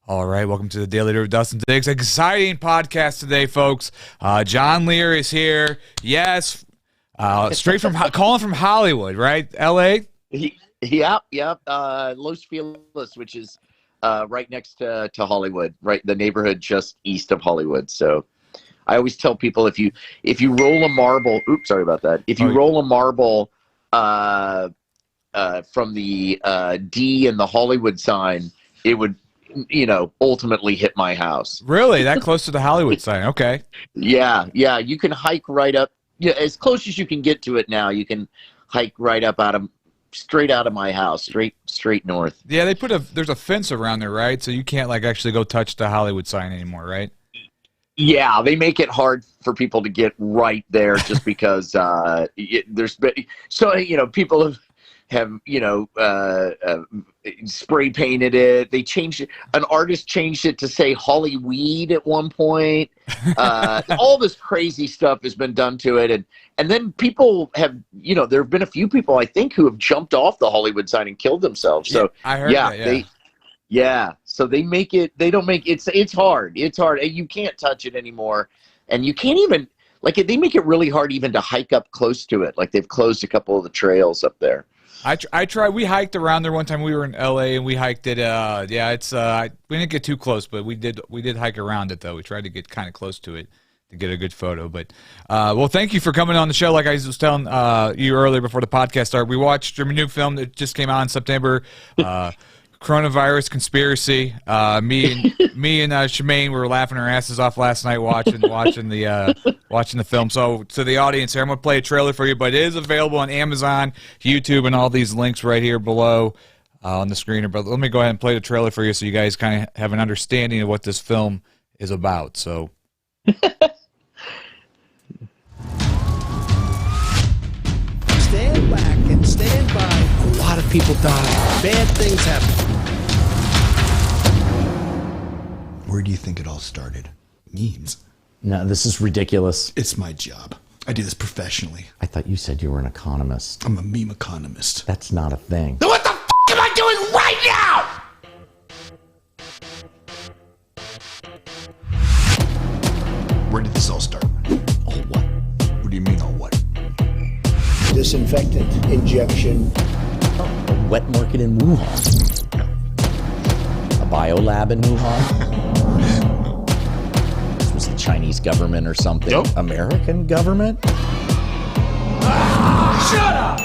All right, welcome to the Daily Dirt with Dustin Diggs. Exciting podcast today, folks. John Lehr is here. Yes, straight from calling from Hollywood, right? L.A. Yep. Los Feliz, which is right next to Hollywood, right, the neighborhood just east of Hollywood. So I always tell people if you roll a marble, oops, sorry about that. If you roll a marble from the D in the Hollywood sign, it would, ultimately hit my house. Really? That close to the Hollywood sign? Okay. Yeah. You can hike right up. Yeah, as close as you can get to it now. You can hike right up straight out of my house, straight north. Yeah, there's a fence around there, right? So you can't actually go touch the Hollywood sign anymore, right? Yeah, they make it hard for people to get right there just because people have spray painted it. They changed it. An artist changed it to say Hollyweed at one point. All this crazy stuff has been done to it, and then people have, there have been a few people I think who have jumped off the Hollywood sign and killed themselves. So I heard that. So they make it. They don't make it. It's hard. It's hard. And you can't touch it anymore, and you can't even they make it really hard even to hike up close to it. Like they've closed a couple of the trails up there. I tried. We hiked around there one time. We were in L.A. and we hiked it. We didn't get too close, but we did hike around it though. We tried to get kind of close to it to get a good photo. But well, thank you for coming on the show. Like I was telling you earlier before the podcast started, we watched your new film that just came out in September. Coronavirus conspiracy. Me and Shemaine were laughing our asses off last night watching the film. So to the audience here, I'm gonna play a trailer for you, but it is available on Amazon, YouTube, and all these links right here below on the screen. But let me go ahead and play the trailer for you so you guys kind of have an understanding of what this film is about. So. Stand back and stand by. A lot of people die. Bad things happen. Where do you think it all started? Memes. No, this is ridiculous. It's my job. I do this professionally. I thought you said you were an economist. I'm a meme economist. That's not a thing. Then what the f*** am I doing right now? Where did this all start? Oh, what? What do you mean, all what? Disinfectant injection. A wet market in Wuhan. A biolab in Wuhan. This was the Chinese government or something. Nope. American government? Shut up!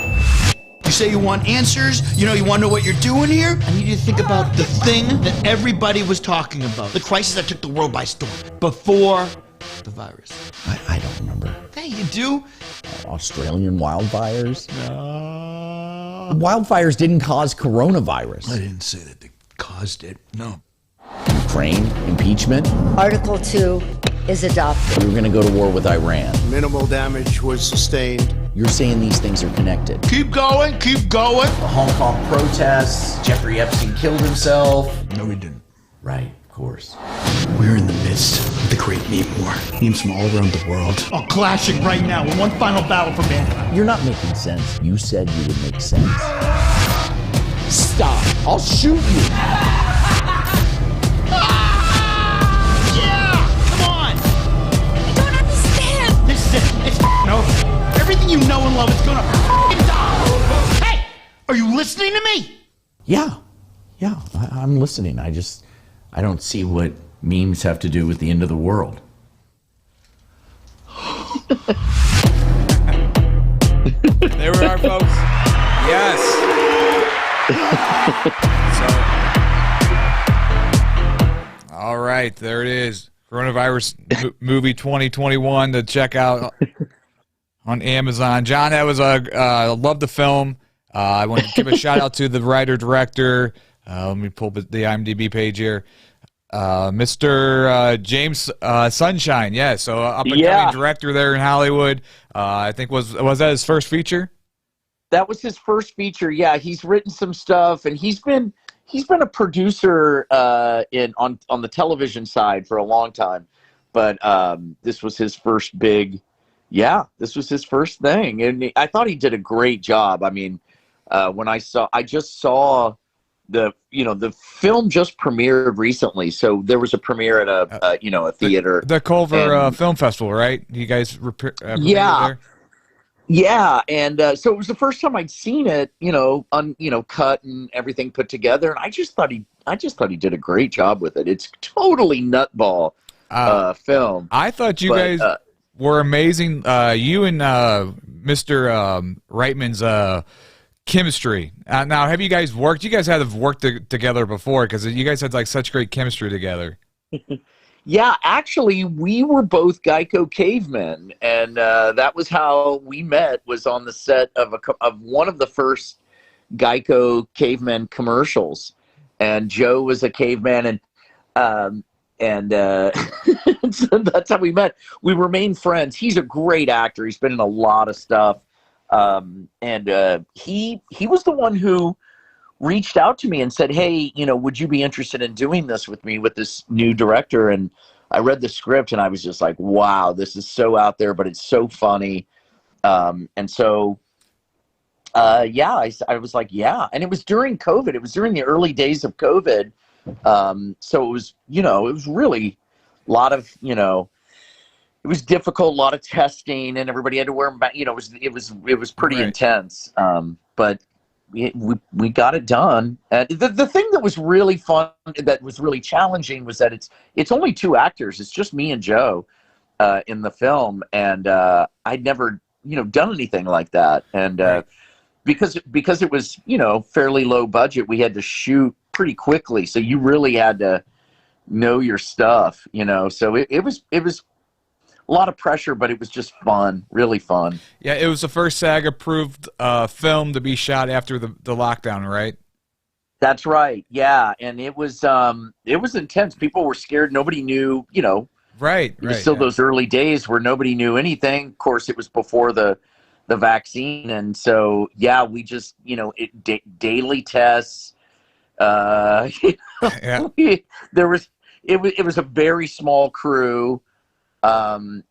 You say you want answers? You want to know what you're doing here? I need you to think about the thing that everybody was talking about. The crisis that took the world by storm. Before the virus. I don't remember. Hey, you do? Australian wildfires? Wildfires didn't cause coronavirus. I didn't say that they caused it. No. Ukraine, impeachment. Article 2 is adopted. We were going to go to war with Iran. Minimal damage was sustained. You're saying these things are connected. Keep going, keep going. The Hong Kong protests, Jeffrey Epstein killed himself. No, he didn't. Right, of course. We're in the midst of the great meme war. Memes from all around the world. All clashing right now in one final battle for mankind. You're not making sense. You said you would make sense. Stop. I'll shoot you. Yeah! Come on! I don't understand. This is it. It's over. Everything you know and love is gonna die. Hey! Are you listening to me? Yeah, I'm listening. I don't see what memes have to do with the end of the world. There we are, folks. Yes. All right, there it is. Coronavirus movie 2021 to check out on Amazon. John, that was I love the film. I want to give a shout out to the writer director. Let me pull the IMDb page here. Mr. James Sunshine, yeah. So up and coming director there in Hollywood. I think was that his first feature? That was his first feature. Yeah, he's written some stuff, and he's been a producer on the television side for a long time. But this was his first big. Yeah, this was his first thing, and I thought he did a great job. I mean, when I just saw the film just premiered recently, so there was a premiere at a theater, the Culver Film Festival, right? You guys yeah. there? Yeah, and so it was the first time I'd seen it, cut and everything put together, and I just thought he did a great job with it. It's totally nutball film. I thought you guys were amazing. You and Mr. Reitman's chemistry. Now, have you guys worked? You guys had to have worked together before because you guys had like such great chemistry together. Yeah, actually, we were both Geico cavemen, and that was how we met. Was on the set of one of the first Geico caveman commercials, and Joe was a caveman, and so that's how we met. We remained friends. He's a great actor. He's been in a lot of stuff, and he was the one who reached out to me and said, hey, would you be interested in doing this with me with this new director? And I read the script and I was just like, wow, this is so out there, but it's so funny. And so, I was like, yeah. And it was during COVID. It was during the early days of COVID. So it was, it was really a lot of, it was difficult, a lot of testing, and everybody had to wear them back. It was pretty intense. But we got it done. The thing that was really fun, that was really challenging, was that it's only two actors. It's just me and Joe in the film, and I'd never done anything like that. And because it was fairly low budget, we had to shoot pretty quickly. So you really had to know your stuff. So it was a lot of pressure, but it was just fun, really fun. Yeah, it was the first SAG-approved film to be shot after the lockdown, right? That's right. Yeah, and it was intense. People were scared. Nobody knew. Right. It was still those early days where nobody knew anything. Of course, it was before the vaccine, and so we just daily tests. Yeah. It was a very small crew. It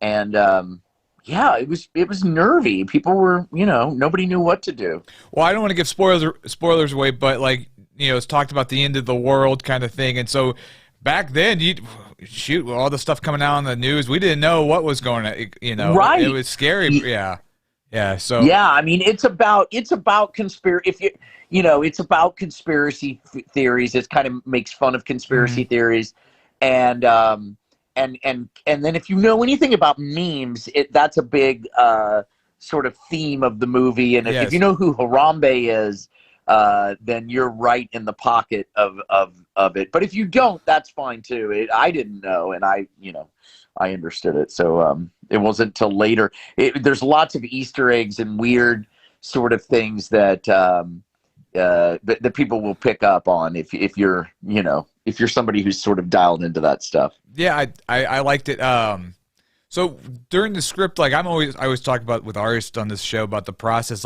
was nervy. People were, nobody knew what to do. Well, I don't want to give spoilers away, but it's talked about the end of the world kind of thing. And so back then, all the stuff coming out on the news, we didn't know what was going on, right. It was scary. Yeah. Yeah. So, I mean, it's about conspiracy. It's about conspiracy theories. It kind of makes fun of conspiracy theories. And then if you know anything about memes, that's a big sort of theme of the movie. And if you know who Harambe is, then you're right in the pocket of it. But if you don't, that's fine too. I didn't know, and I understood it. So it wasn't till later. There's lots of Easter eggs and weird sort of things that that people will pick up on if you're somebody who's sort of dialed into that stuff. Yeah, I liked it. So during the script, I always talk about with artists on this show about the process.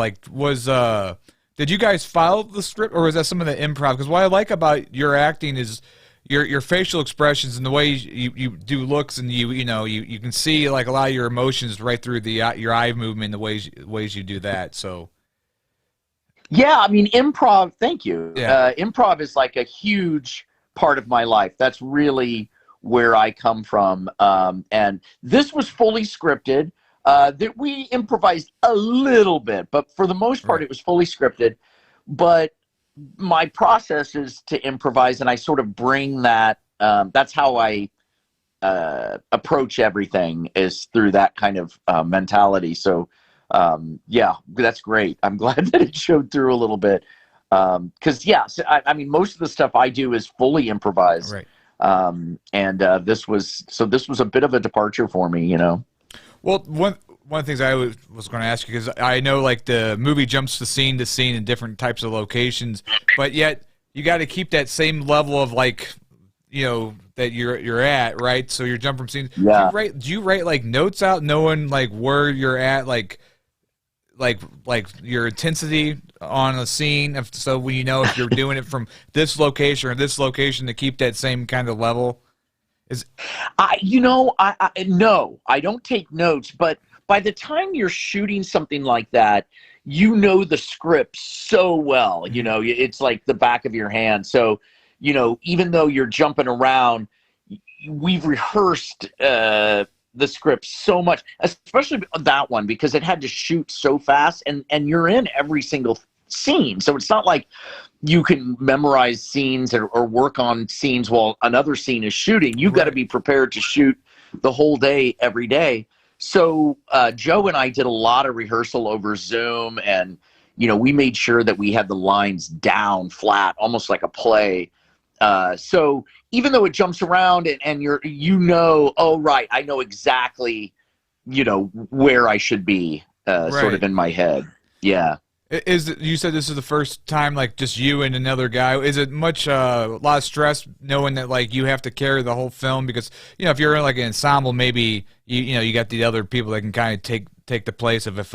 Did you guys follow the script, or was that some of the improv? Because what I like about your acting is your facial expressions and the way you do looks, and you can see a lot of your emotions right through your eye movement, the ways you do that. So. Yeah, I mean, improv. Thank you. Yeah. Improv is like a huge part of my life. That's really where I come from. And this was fully scripted. That we improvised a little bit, but for the most part, It was fully scripted. But my process is to improvise, and I sort of bring that. That's how I approach everything, is through that kind of mentality. So. That's great. I'm glad that it showed through a little bit. Because I mean, most of the stuff I do is fully improvised. Right. This was a bit of a departure for me, Well, one of the things I was going to ask you, because I know the movie jumps to scene in different types of locations, but yet you got to keep that same level of that you're at, right? So you're jumping from scene. Yeah. Do you write notes out, knowing where you're at, like your intensity on a scene, so when if you're doing it from this location or this location, to keep that same kind of level? No, I don't take notes, but by the time you're shooting something like that, you know the script so well, you know, it's like the back of your hand. So, you know, even though you're jumping around, we've rehearsed the script so much, especially that one, because it had to shoot so fast, and you're in every single scene. So it's not like you can memorize scenes or work on scenes while another scene is shooting. You've got to be prepared to shoot the whole day, every day. So Joe and I did a lot of rehearsal over Zoom, and, you know, we made sure that we had the lines down flat, almost like a play. So even though it jumps around and you're, you know, oh, right, I know exactly, you know, where I should be sort of in my head. Yeah. You said this is the first time, like, just you and another guy. Is it much, a lot of stress knowing that, like, you have to carry the whole film? Because, you know, if you're in, like, an ensemble, maybe, you know, you got the other people that can kind of take the place of if,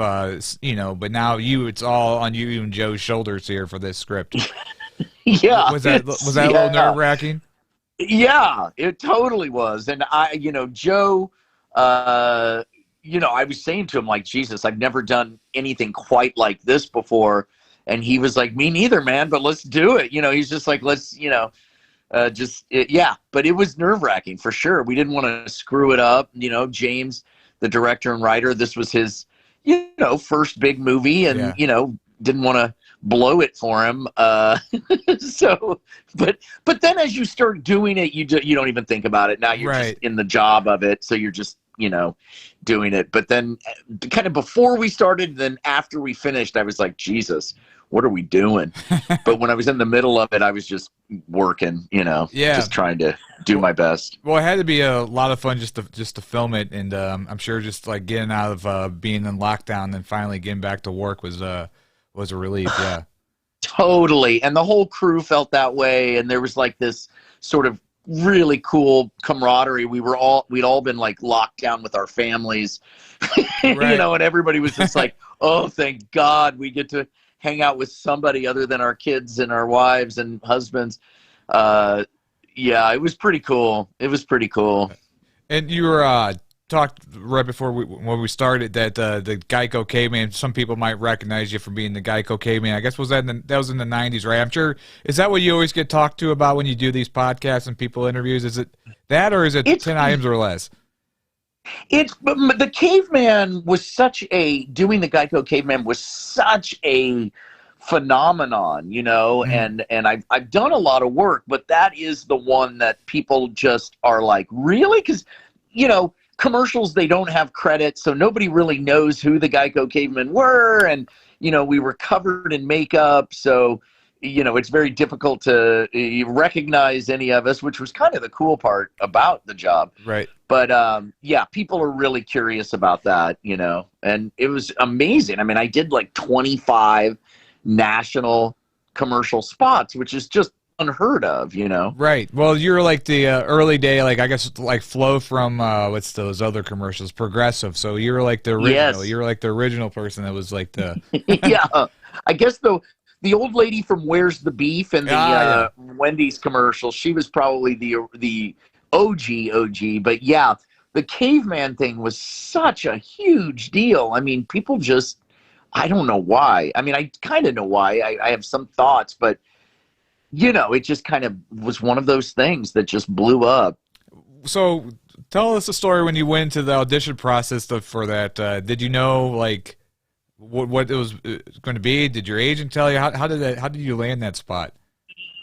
you know, but now it's all on you and Joe's shoulders here for this script. Yeah. Was that a little nerve-wracking? Yeah, it totally was. And you know, Joe, you know, I was saying to him, like, Jesus, I've never done anything quite like this before. And he was like, me neither, man, but let's do it. You know, he's just like, let's, you know, yeah. But it was nerve-wracking for sure. We didn't want to screw it up. You know, James, the director and writer, this was his, you know, first big movie, and, you know, didn't want to blow it for him. So, but then as you start doing it, you don't even think about it. Now you're just in the job of it. So you're just, you know, doing it. But then kind of before we started, then after we finished, I was like, Jesus, what are we doing? But when I was in the middle of it, I was just working, you know, just trying to do my best. Well, it had to be a lot of fun just to film it. And I'm sure just like getting out of being in lockdown and finally getting back to work was a relief. Yeah. Totally. And the whole crew felt that way. And there was like this sort of really cool camaraderie. We'd all been like locked down with our families, you know, and everybody was just like, oh, thank God we get to hang out with somebody other than our kids and our wives and husbands. Yeah, it was pretty cool. It was pretty cool. And you were talked right before when we started that the Geico caveman. Some people might recognize you from being the Geico caveman. I guess that was in the 90s, right? I'm sure. Is that what you always get talked to about when you do these podcasts and people interviews? Is it that, or is it 10 items or less? But the caveman was doing the Geico caveman was such a phenomenon, you know, and I've done a lot of work, but that is the one that people just are like, really? Because, you know, commercials, they don't have credits, so nobody really knows who the Geico cavemen were, and, you know, we were covered in makeup, so, you know, it's very difficult to recognize any of us, which was kind of the cool part about the job. Right. But, yeah, people are really curious about that, you know, and it was amazing. I mean, I did like 25 national commercial spots, which is just unheard of, you know. Right. Well, you're like the early day, like, I guess, like Flo from what's those other commercials, Progressive. So you're like the original. Yes. You're like the original person that was like the yeah. I guess the old lady from Where's the Beef and the Wendy's commercial, she was probably the OG. But yeah, the caveman thing was such a huge deal. I mean, people just, I don't know why. I mean, I kind of know why. I have some thoughts, but, you know, it just kind of was one of those things that just blew up. So tell us the story when you went into the audition process for that. Did you know, like, what it was going to be? Did your agent tell you? How did you land that spot?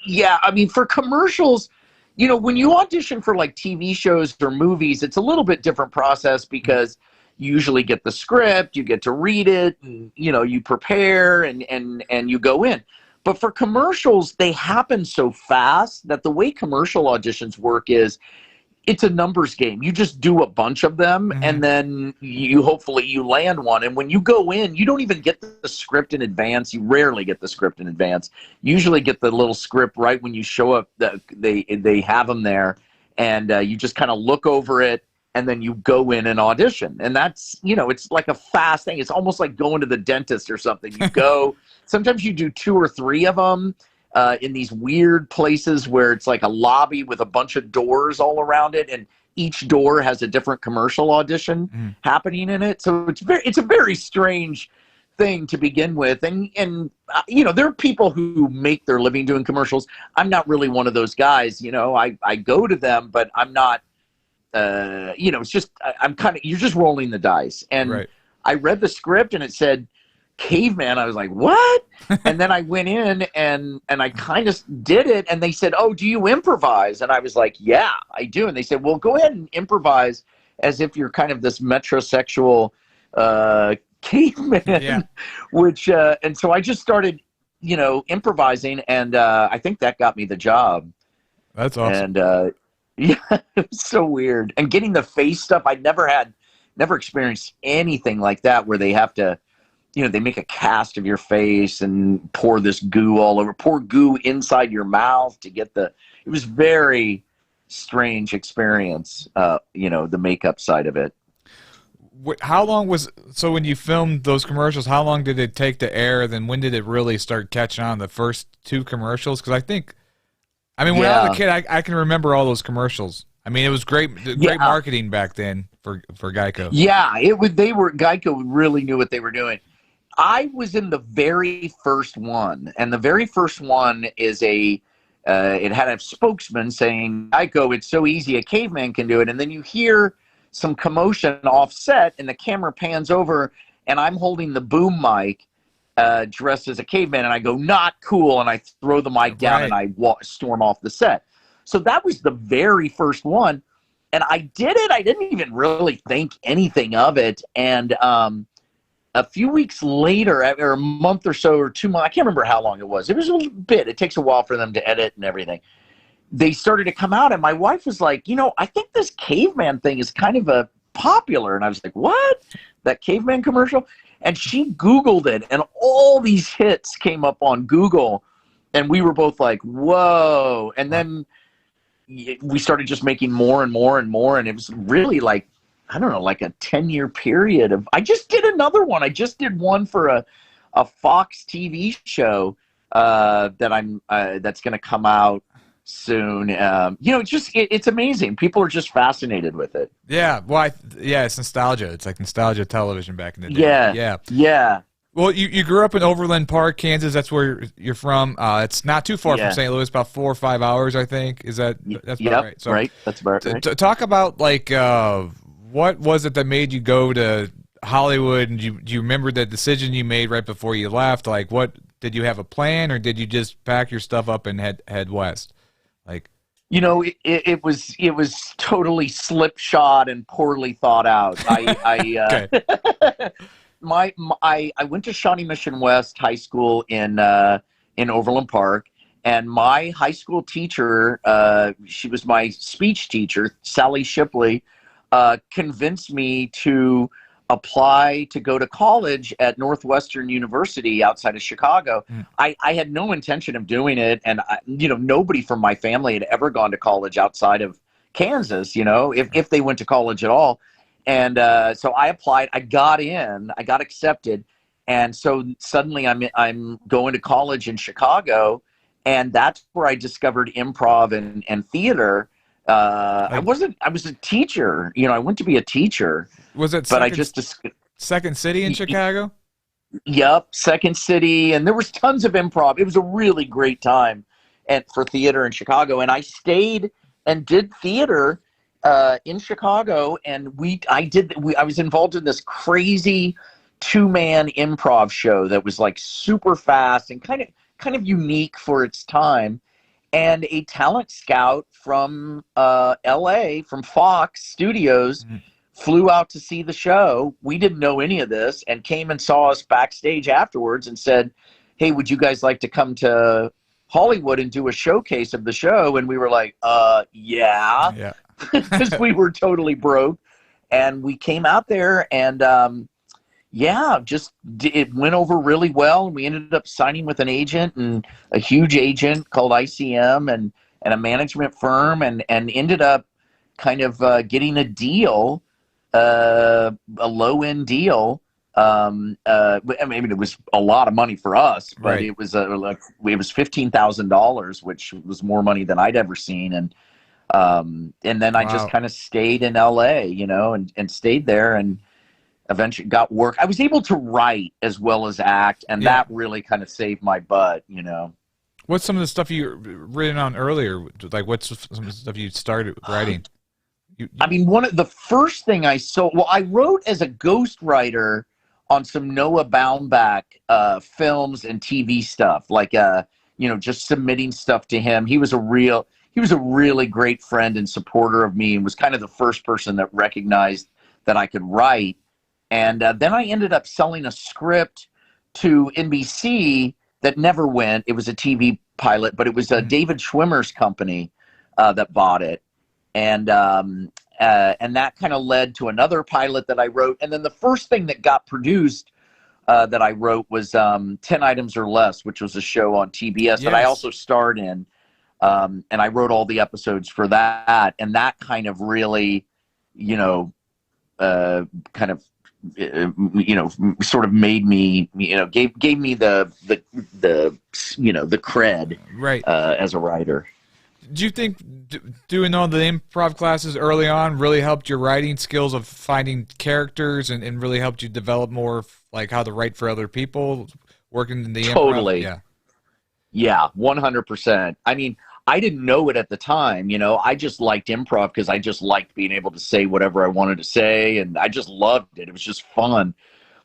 Yeah, I mean, for commercials, you know, when you audition for like TV shows or movies, it's a little bit different process because you usually get the script, you get to read it, and, you know, you prepare and you go in. But for commercials, they happen so fast that the way commercial auditions work is it's a numbers game. You just do a bunch of them, and then hopefully you land one. And when you go in, you don't even get the script in advance. You rarely get the script in advance. You usually get the little script right when you show up. They have them there, and you just kind of look over it, and then you go in and audition. And that's, you know, it's like a fast thing. It's almost like going to the dentist or something. You go, sometimes you do 2 or 3 of them in these weird places where it's like a lobby with a bunch of doors all around it, and each door has a different commercial audition happening in it. So it's a very strange thing to begin with. And you know, there are people who make their living doing commercials. I'm not really one of those guys. You know, I go to them, but I'm not. You know, it's just I'm kind of, you're just rolling the dice. And Right. I read the script and it said caveman. I was like, what? And then I went in and I kind of did it. And they said, oh, do you improvise? And I was like, yeah, I do. And they said, well, go ahead and improvise as if you're kind of this metrosexual caveman. Yeah. Which and so I just started, you know, improvising, and I think that got me the job. That's awesome. And yeah, it was so weird. And getting the face stuff, I'd never experienced anything like that, where they have to, you know, they make a cast of your face and pour this goo all over, pour goo inside your mouth to get the, it was very strange experience, you know, the makeup side of it. How long was, so when you filmed those commercials, how long did it take to air? Then when did it really start catching on, the first 2 commercials? Because I think, I mean, when I was a kid, I can remember all those commercials. I mean, it was great marketing back then for Geico. Yeah, Geico really knew what they were doing. I was in the very first one, and the very first one is it had a spokesman saying, Geico, it's so easy, a caveman can do it. And then you hear some commotion offset, and the camera pans over, and I'm holding the boom mic, dressed as a caveman, and I go, not cool, and I throw the mic down, and I storm off the set. So that was the very first one, and I did it. I didn't even really think anything of it, and a few weeks later, or a month or so, or 2 months, I can't remember how long it was. It was a little bit. It takes a while for them to edit and everything. They started to come out, and my wife was like, you know, I think this caveman thing is kind of a popular. And I was like, what? That caveman commercial? And she Googled it, and all these hits came up on Google, and we were both like, whoa. And then we started just making more and more and more, and it was really like, I don't know, like a 10-year period of, I just did another one. I just did one for a Fox TV show that's going to come out soon. You know, it's amazing. People are just fascinated with it. Yeah, well, it's nostalgia. It's like nostalgia television back in the day. Yeah. Well, you grew up in Overland Park, Kansas. That's where you're from. It's not too far from St. Louis, about 4 or 5 hours, I think. That's about right? So, right. That's about right. Talk about, like, what was it that made you go to Hollywood, and do you remember the decision you made right before you left? Like, what did you have a plan, or did you just pack your stuff up and head west? Like, you know, it was totally slipshod and poorly thought out. I went to Shawnee Mission West High School in Overland Park, and my high school teacher, she was my speech teacher, Sally Shipley, convinced me to apply to go to college at Northwestern University outside of Chicago. I had no intention of doing it, and you know, nobody from my family had ever gone to college outside of Kansas, you know, if they went to college at all. And so I applied. I got in. I got accepted, and so suddenly I'm going to college in Chicago, and that's where I discovered improv and theater. I was a teacher. You know, I went to be a teacher. Was it? But Second City in Chicago? Yep, Second City, and there was tons of improv. It was a really great time, for theater in Chicago. And I stayed and did theater in Chicago, and I was involved in this crazy 2-man improv show that was like super fast and kind of unique for its time. And a talent scout from LA, from Fox Studios, flew out to see the show. We didn't know any of this, and came and saw us backstage afterwards and said, hey, would you guys like to come to Hollywood and do a showcase of the show? And we were like, yeah. Because we were totally broke. And we came out there, and it went over really well. And we ended up signing with an agent, and a huge agent called ICM, and a management firm, and ended up kind of getting a deal, a low-end deal. I mean, it was a lot of money for us, but it was it was $15,000, which was more money than I'd ever seen. And then I just kind of stayed in LA, you know, and stayed there. And eventually got work. I was able to write as well as act, and that really kind of saved my butt, you know. What's some of the stuff you written on earlier? Like, what's some of the stuff you started writing? I mean, one of the first thing I saw, well, I wrote as a ghostwriter on some Noah Baumbach films and TV stuff, like you know, just submitting stuff to him. He was a really great friend and supporter of me, and was kind of the first person that recognized that I could write. And then I ended up selling a script to NBC that never went. It was a TV pilot, but it was David Schwimmer's company that bought it. And that kind of led to another pilot that I wrote. And then the first thing that got produced that I wrote was 10 Items or Less, which was a show on TBS that I also starred in. And I wrote all the episodes for that. And that kind of really, you know, kind of, you know, sort of made me, you know, gave me the you know, the cred as a writer. Do you think doing all the improv classes early on really helped your writing skills of finding characters and really helped you develop more like how to write for other people, working in the totally improv? Yeah, 100%. I mean, I didn't know it at the time, you know. I just liked improv because I just liked being able to say whatever I wanted to say, and I just loved it. It was just fun.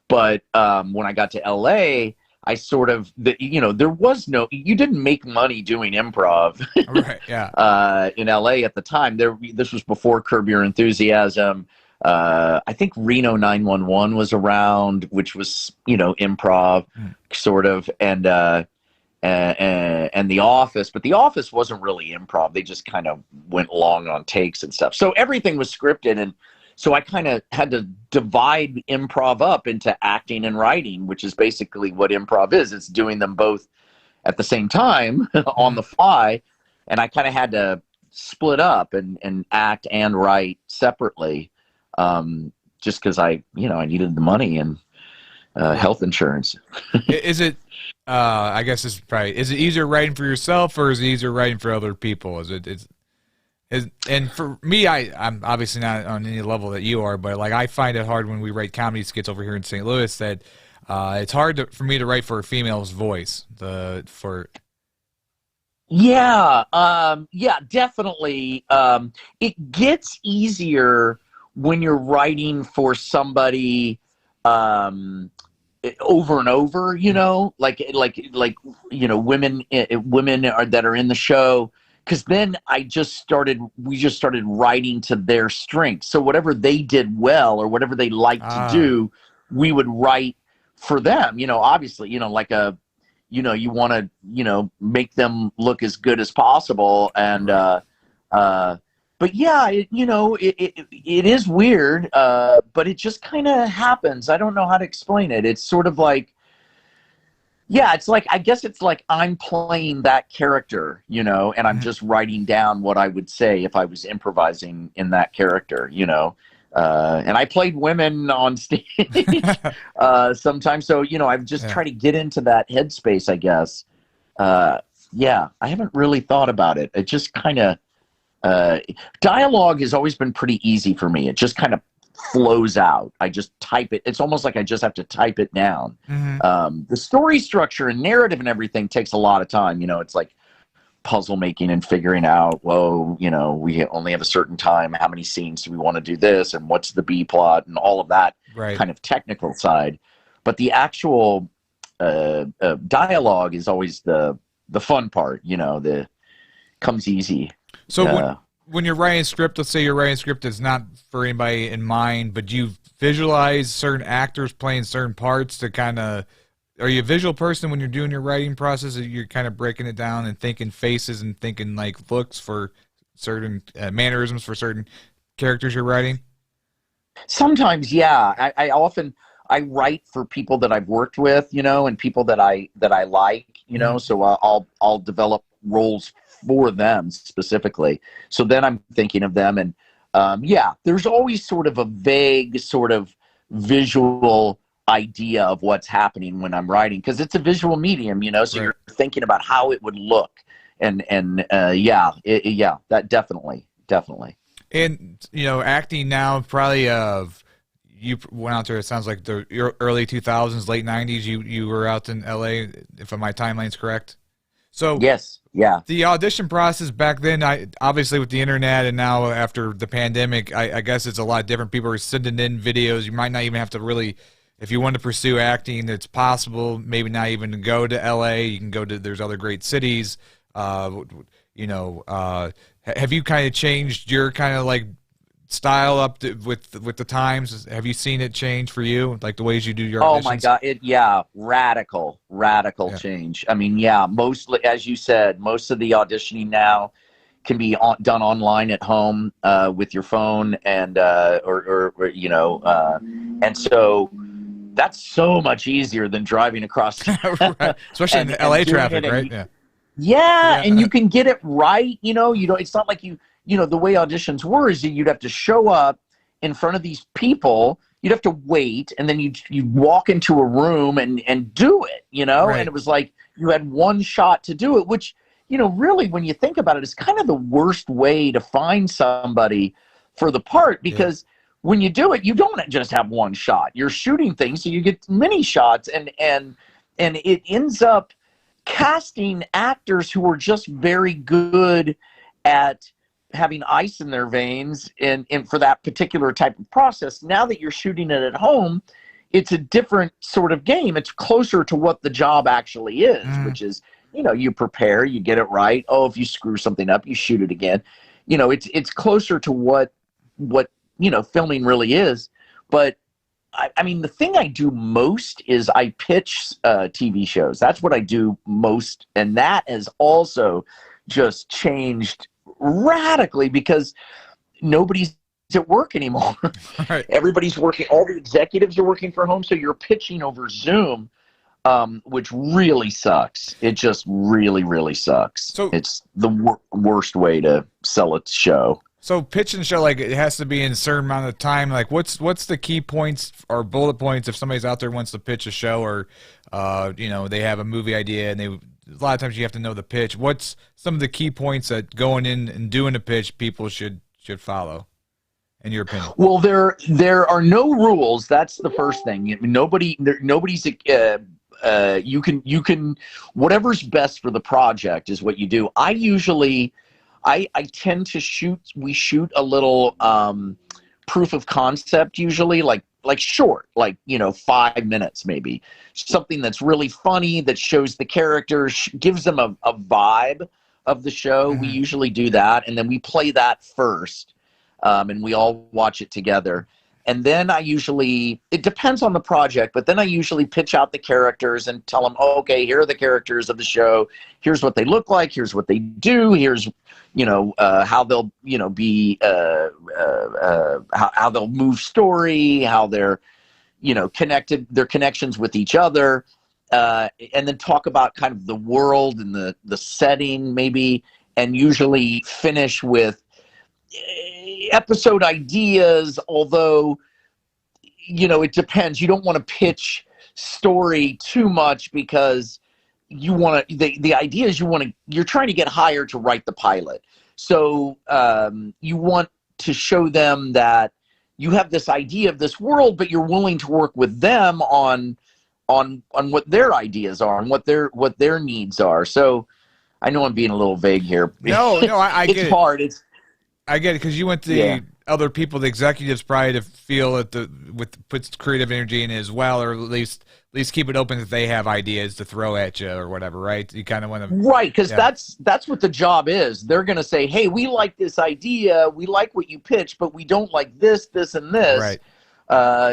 But when I got to LA, I sort of, you know, there was no, you didn't make money doing improv in LA at the time. This was before Curb Your Enthusiasm. I think Reno 911 was around, which was, you know, improv sort of, and The Office, but The Office wasn't really improv. They just kind of went long on takes and stuff. So everything was scripted, and so I kind of had to divide improv up into acting and writing, which is basically what improv is. It's doing them both at the same time on the fly. And I kind of had to split up and act and write separately, just because I needed the money and health insurance. Is it, I guess is it easier writing for yourself or is it easier writing for other people? And for me, I'm obviously not on any level that you are, but like I find it hard when we write comedy skits over here in St. Louis that it's hard for me to write for a female's voice. Yeah, definitely. It gets easier when you're writing for somebody over and over, you know, like you know, women that are in the show. Because then we just started writing to their strengths. So whatever they did well or whatever they liked to do, we would write for them. You know, obviously, you know, like you want to, you know, make them look as good as possible. And but yeah, it is weird, but it just kind of happens. I don't know how to explain it. It's sort of like, yeah, it's like, I guess it's like I'm playing that character, you know, and I'm just writing down what I would say if I was improvising in that character, you know. And I played women on stage sometimes. So, you know, I've just tried to get into that headspace, I guess. Yeah, I haven't really thought about it. It just kind of, dialogue has always been pretty easy for me. It just kind of flows out. I just type it. It's almost like I just have to type it down. The story structure and narrative and everything takes a lot of time. You know, it's like puzzle making and figuring out, whoa, you know, we only have a certain time. How many scenes do we want to do this? And what's the B plot and all of that kind of technical side. But the actual dialogue is always the fun part, you know, comes easy. So when you're writing a script, let's say you're writing a script that's not for anybody in mind, but you visualize certain actors playing certain parts to kind of, are you a visual person when you're doing your writing process? You're kind of breaking it down and thinking faces and thinking like looks for certain mannerisms for certain characters you're writing? Sometimes, yeah. I write for people that I've worked with, you know, and people that I like, you know, so I'll develop roles for them specifically. So then I'm thinking of them, and yeah, there's always sort of a vague sort of visual idea of what's happening when I'm writing, because it's a visual medium, you know, so you're thinking about how it would look, and yeah, that definitely. And you know, acting now probably you went out there. It sounds like the early 2000s, late 90s. You were out in LA, if my timeline's correct. So Yes, yeah. the audition process back then, obviously with the internet and now after the pandemic, I guess it's a lot different. People are sending in videos. You might not even have to really, if you want to pursue acting, it's possible. Maybe not even go to LA. You can go to, there's other great cities. You know, have you kind of changed your kind of like style up with the times? Have you seen it change for you, like the ways you do your auditions? Oh my God, radical change. I mean, mostly, as you said, most of the auditioning now can be done online at home with your phone and or you know, and so that's so much easier than driving across, right. Especially in the LA traffic, right? Yeah, and you can get it right. You know, it's not like you know, the way auditions were is that you'd have to show up in front of these people. You'd have to wait, and then you'd walk into a room and do it, you know? Right. And it was like you had one shot to do it, which, you know, really, when you think about it, is kind of the worst way to find somebody for the part, because when you do it, you don't just have one shot. You're shooting things, so you get many shots, and it ends up casting actors who are just very good at having ice in their veins and for that particular type of process. Now that you're shooting it at home, it's a different sort of game. It's closer to what the job actually is, which is, you know, you prepare, you get it right. Oh, if you screw something up, you shoot it again. You know, it's closer to what you know, filming really is. But I mean, the thing I do most is I pitch TV shows. That's what I do most, and that has also just changed radically because nobody's at work anymore. Right. Everybody's working. All the executives are working from home, so you're pitching over Zoom, which really sucks. It just really sucks. So it's the worst way to sell a show. So pitch and show, like, it has to be in a certain amount of time. Like, what's the key points or bullet points if somebody's out there wants to pitch a show, or you know, they have a movie idea and a lot of times you have to know the pitch. What's some of the key points that going in and doing a pitch people should follow, in your opinion? Well, there are no rules. That's the first thing. Nobody's you can whatever's best for the project is what you do. I tend to we shoot a little proof of concept, usually like short, like, you know, 5 minutes maybe. Something that's really funny, that shows the characters, gives them a vibe of the show. We usually do that, and then we play that first, and we all watch it together. And then it depends on the project, but then I usually pitch out the characters and tell them, oh, okay, here are the characters of the show. Here's what they look like. Here's what they do. Here's, you know, how they'll, you know, be, how they'll move story, how they're, you know, connected, their connections with each other, and then talk about kind of the world and the setting maybe, and usually finish with episode ideas, although, you know, it depends. You don't want to pitch story too much because you want to, the idea is you're trying to get hired to write the pilot. So you want to show them that you have this idea of this world, but you're willing to work with them on what their ideas are and what their needs are. So I know I'm being a little vague here. No, I get it. It's hard. I get it, because you want the other people, the executives, probably to feel that puts creative energy in it as well, or at least keep it open that they have ideas to throw at you or whatever, right? You kind of want to, right? Because that's what the job is. They're going to say, "Hey, we like this idea. We like what you pitch, but we don't like this, and this." Right.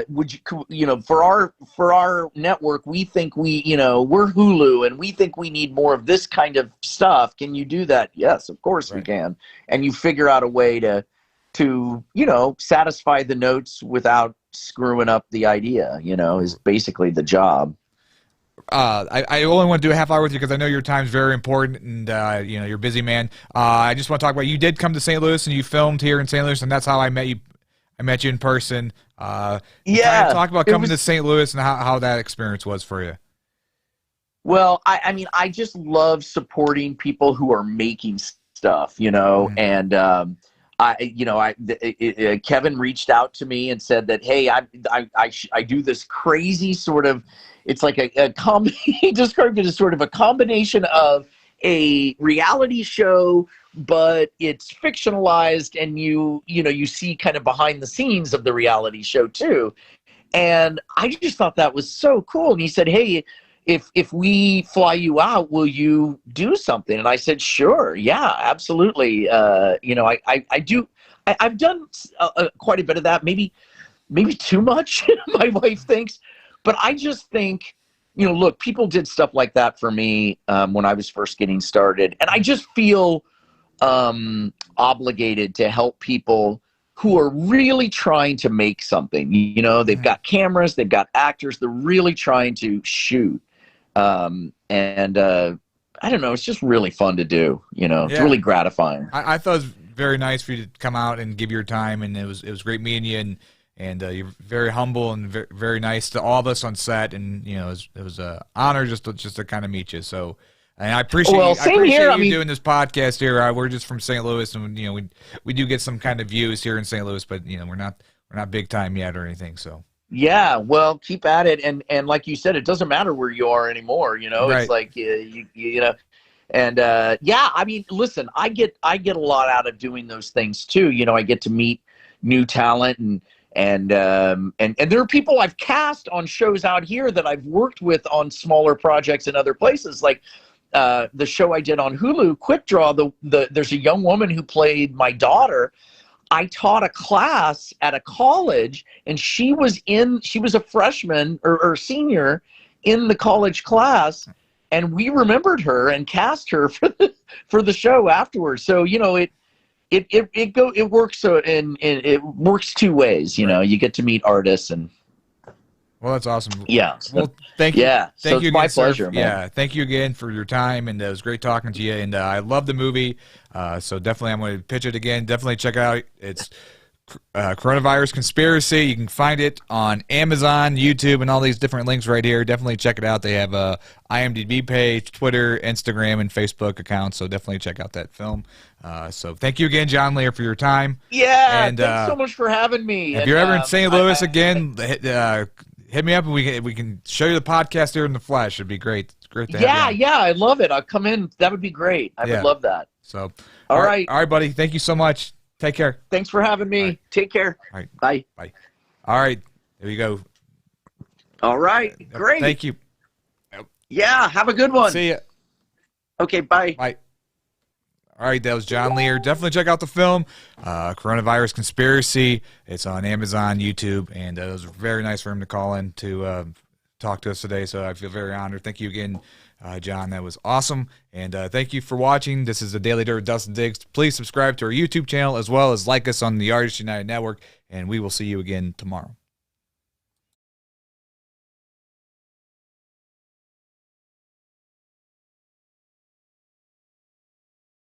Would you know, for our network, we think we're Hulu and we think we need more of this kind of stuff. Can you do that? Yes, of course we can. And you figure out a way to you know, satisfy the notes without screwing up the idea, you know, is basically the job. I only want to do a half hour with you because I know your time's very important, and you know, you're a busy man. I just want to talk about, you did come to St. Louis and you filmed here in St. Louis, and that's how I met you. I met you in person. Yeah. Talk about coming to St. Louis and how that experience was for you. Well, I mean, I just love supporting people who are making stuff, you know, and Kevin reached out to me and said that, hey, I do this crazy sort of, it's like he described it as sort of a combination of a reality show, but it's fictionalized, and you see kind of behind the scenes of the reality show too. And I just thought that was so cool. And he said, hey, if we fly you out, will you do something? And I said, sure. Yeah, absolutely. I do. I've done quite a bit of that, maybe too much, my wife thinks. But I just think, look, people did stuff like that for me when I was first getting started. And I just feel obligated to help people who are really trying to make something. They've got cameras, they've got actors, they're really trying to shoot. I don't know, it's just really fun to do. It's really gratifying. I thought it was very nice for you to come out and give your time, and it was great meeting you, and you're very humble and very, very nice to all of us on set, and it was an honor just to kind of meet you. So. And I appreciate, you doing this podcast here. We're just from St. Louis, and we do get some kind of views here in St. Louis, but we're not big time yet or anything. So yeah, well, keep at it, and like you said, it doesn't matter where you are anymore. Right. It's like and I mean, listen, I get a lot out of doing those things too. I get to meet new talent, and there are people I've cast on shows out here that I've worked with on smaller projects in other places, like. The show I did on Hulu, Quick Draw, there's a young woman who played my daughter. I taught a class at a college, and she was a freshman or senior in the college class, and we remembered her and cast her for the show afterwards. So it works it works two ways. You get to meet artists and. Well, that's awesome. Yeah. Well, thank you. Yeah. Thank you it's again, my sir. pleasure, man. Yeah. Thank you again for your time, and it was great talking to you. And I love the movie. So definitely, I'm going to pitch it again. Definitely check it out. It's Coronavirus Conspiracy. You can find it on Amazon, YouTube, and all these different links right here. Definitely check it out. They have a IMDb page, Twitter, Instagram, and Facebook account. So definitely check out that film. So thank you again, John Lehr, for your time. Yeah. And thanks so much for having me. If you're ever in St. Louis again, hit me up, and we can show you the podcast here in the flesh. It'd be great. It's great to have you. Yeah, I love it. I'll come in. That would be great. I would love that. So, all right, buddy. Thank you so much. Take care. Thanks for having me. Right. Take care. All right. Bye. Bye. All right. There you go. All right. Great. Thank you. Yeah. Have a good one. See ya. Okay. Bye. Bye. All right, that was John Lehr. Definitely check out the film, Coronavirus Conspiracy. It's on Amazon, YouTube, and it was very nice for him to call in to talk to us today, so I feel very honored. Thank you again, John. That was awesome, and thank you for watching. This is the Daily Dirt with Dustin Diggs. Please subscribe to our YouTube channel, as well as like us on the Artists United Network, and we will see you again tomorrow.